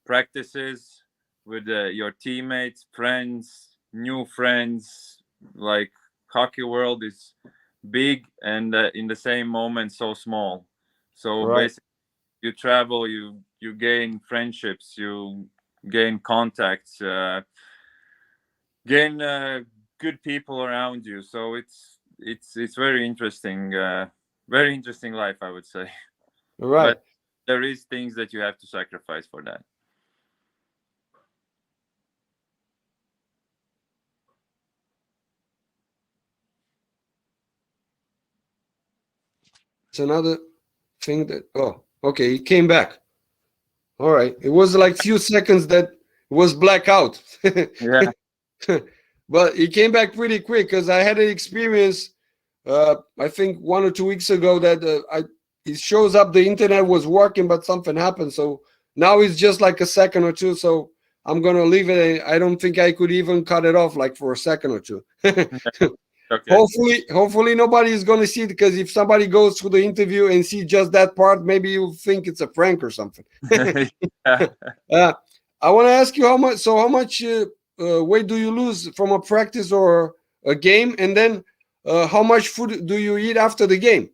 practices with your teammates, friends, new friends. Like hockey world is big and in the same moment so small. So Right, basically, you travel, you gain friendships, you gain contacts, gain good people around you. So it's very interesting life, I would say. right. But there is things that you have to sacrifice for that. It's another thing that. Oh, okay. He came back. All right. It was like few seconds that was blackout. Yeah. But he came back pretty quick because I had an experience. I think 1 or 2 weeks ago that it shows up the internet was working, but something happened. So now it's just like a second or two. So I'm gonna leave it. I don't think I could even cut it off like for a second or two. Okay. Hopefully nobody is gonna see it, because if somebody goes through the interview and see just that part, maybe you'll think it's a prank or something. Yeah. uh, I want to ask you how much. So how much weight do you lose from a practice or a game, and then how much food do you eat after the game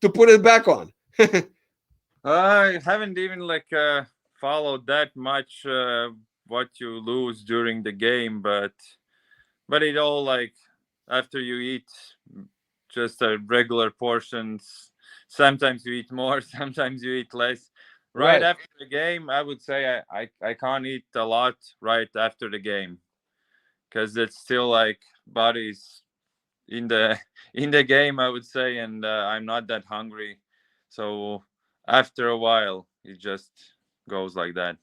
to put it back on? I haven't even followed that much what you lose during the game, but it all like after you eat just a regular portions. Sometimes you eat more, sometimes you eat less. Right Right. after the game, I would say I can't eat a lot right after the game because it's still like body's in the in the game, I would say, and I'm not that hungry. So after a while, it just goes like that.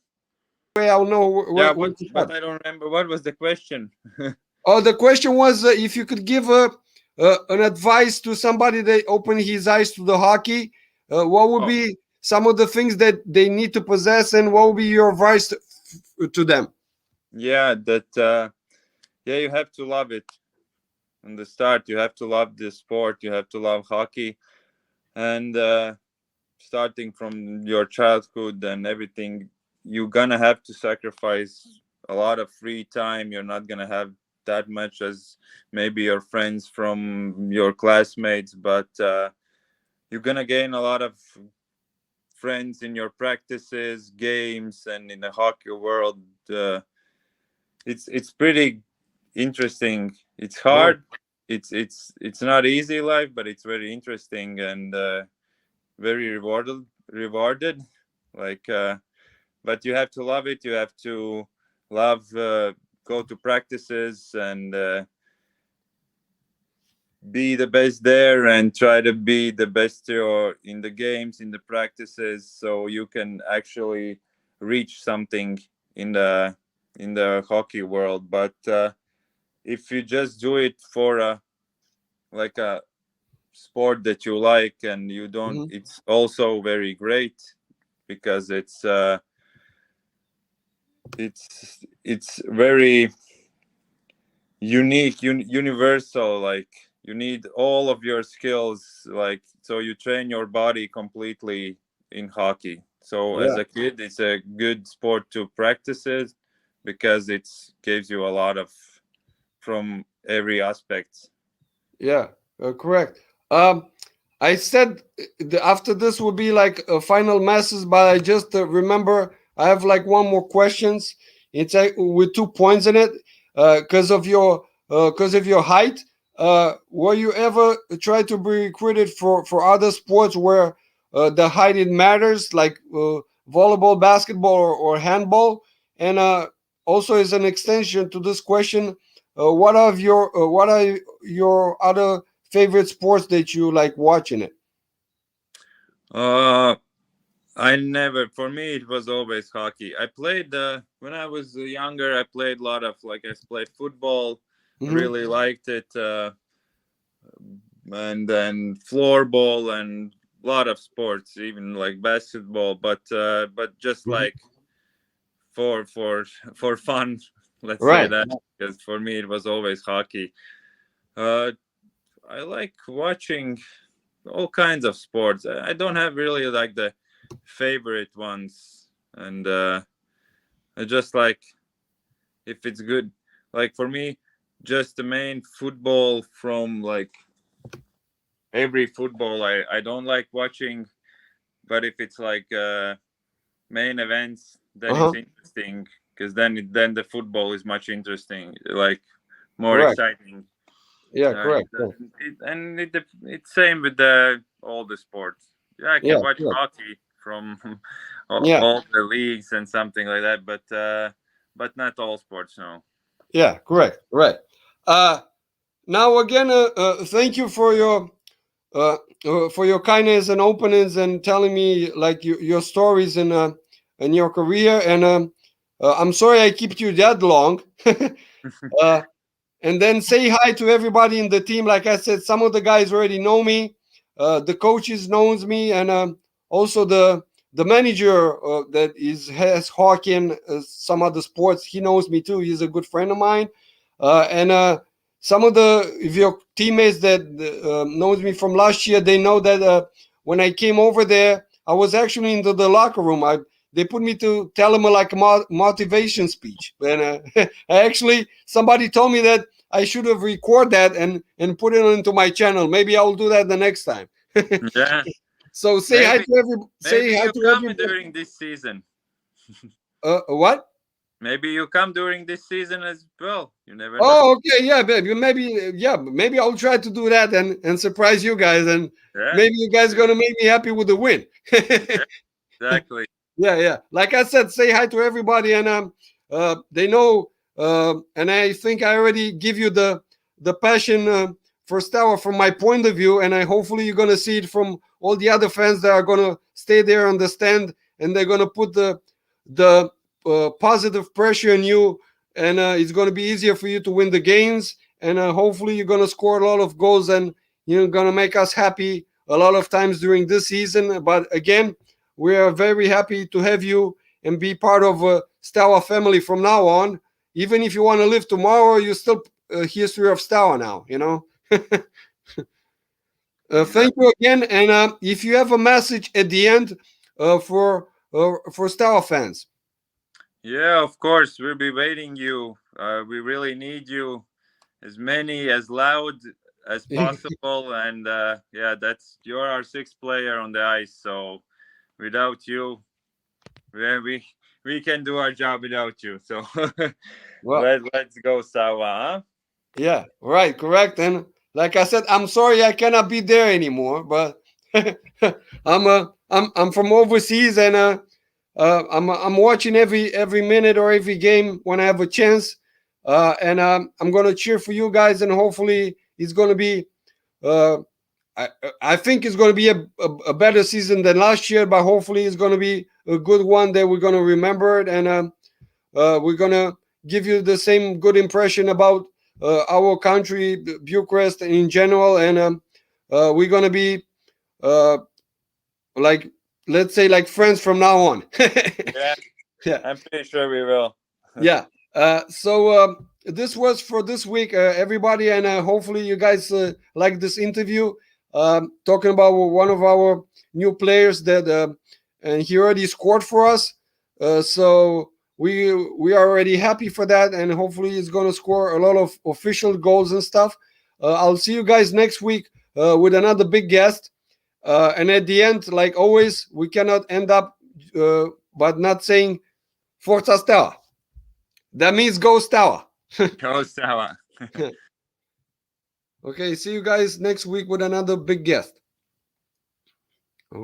Way I'll know Yeah, what to but cut. I don't remember what was the question. Oh, the question was if you could give an advice to somebody that open his eyes to the hockey, what would Oh, be some of the things that they need to possess, and what would be your advice to them? yeah, that yeah, you have to love it. In the start, you have to love the sport. You have to love hockey, and starting from your childhood and everything, you're gonna have to sacrifice a lot of free time. You're not gonna have that much as maybe your friends from your classmates, but you're gonna gain a lot of friends in your practices, games, and in the hockey world. It's pretty interesting. It's Right. hard. It's not easy life, but it's very interesting and very rewarded. Like, but you have to love it. You have to love go to practices and be the best there and try to be the best or in the games, in the practices, so you can actually reach something in the hockey world. But if you just do it for a sport that you like and you don't, Mhm. it's also very great because it's very unique, universal. Like you need all of your skills, like so you train your body completely in hockey. So as Yeah. a kid, it's a good sport to practice it because it gives you a lot of from every aspect. Yeah. Correct. Um, I said after this will be like a final message, but I just remember I have like one more questions. It's with 2 points in it because of your height. Were you ever try to be recruited for other sports where the height it matters, like volleyball, basketball, or handball? And also, as an extension to this question, what are your other favorite sports that you like watching it? uh I never, for me it was always hockey. I played when I was younger, I played a lot of, like, I played football, Hmm. really liked it, and then floorball and a lot of sports, even like basketball, but just Hmm. like for for for fun, let's say Right. that, because for me it was always hockey. uh I like watching all kinds of sports. I don't have really like the favorite ones, and I just like if it's good. Like for me, just the main football from like every football I don't like watching, but if it's like main events, then it's Uh-huh. interesting because then the football is much interesting, like more Correct. exciting. Yeah, And correct. Yeah. it's same with the all the sports. Yeah, I Yeah, can watch correct. hockey from Yeah. all the leagues and something like that, but not all sports. No. Yeah, correct. Right. Uh Now again, thank you for your for your kindness and openness and telling me like your stories in your career. And I'm sorry I kept you that long. uh, and then say hi to everybody in the team. Like I said, some of the guys already know me. The coaches knows me, and also the manager that has hockey and some other sports. He knows me too. He's a good friend of mine, and some of the if your teammates that knows me from last year, they know that when I came over there, I was actually into the locker room. They put me to tell them like a motivation speech, and actually somebody told me that I should have recorded that and put it into my channel. Maybe I'll do that the next time. Yeah, So say hi maybe to maybe say hi you to come everybody. during this season. What? Maybe you come during this season as well. You never know. Oh, okay, yeah, baby. Maybe, yeah, maybe I'll try to do that and surprise you guys, and Yeah, maybe you guys gonna make me happy with the win. yeah, exactly. Yeah, yeah. Like I said, say hi to everybody, and they know. And I think I already give you the passion for Steaua from my point of view, and I hopefully you're gonna see it from all the other fans that are gonna stay there on the stand, and they're gonna put the positive pressure on you, and it's gonna be easier for you to win the games, and hopefully you're gonna score a lot of goals, and you're gonna make us happy a lot of times during this season. But again, we are very happy to have you and be part of Steaua family from now on. Even if you want to live tomorrow, you're still a history of Steaua now, you know? Thank Exactly. you again. And if you have a message at the end for Steaua fans. Yeah, of course. We'll be waiting you. We really need you, as many as loud as possible. And yeah, that's you're our sixth player on the ice. So without you, yeah, we can do our job without you. So Well, let's go, Sawa. yeah, right, correct. And like I said, I'm sorry I cannot be there anymore, but I'm from overseas, and I'm watching every minute or every game when I have a chance, and I'm gonna cheer for you guys, and hopefully it's gonna be. Uh, I, I think it's going to be a better season than last year, but hopefully it's going to be a good one that we're going to remember it, and we're going to give you the same good impression about our country, Bucharest in general, and we're going to be uh, like, let's say, like friends from now on. Yeah, Yeah, I'm pretty sure we will. yeah. So this was for this week, everybody, and hopefully you guys like this interview. Talking about one of our new players that, and he already scored for us. So we are already happy for that, and hopefully he's going to score a lot of official goals and stuff. I'll see you guys next week with another big guest. And at the end, like always, we cannot end up but not saying Forza Steaua. That means go Steaua. Go, Sawa. Okay, see you guys next week with another big guest.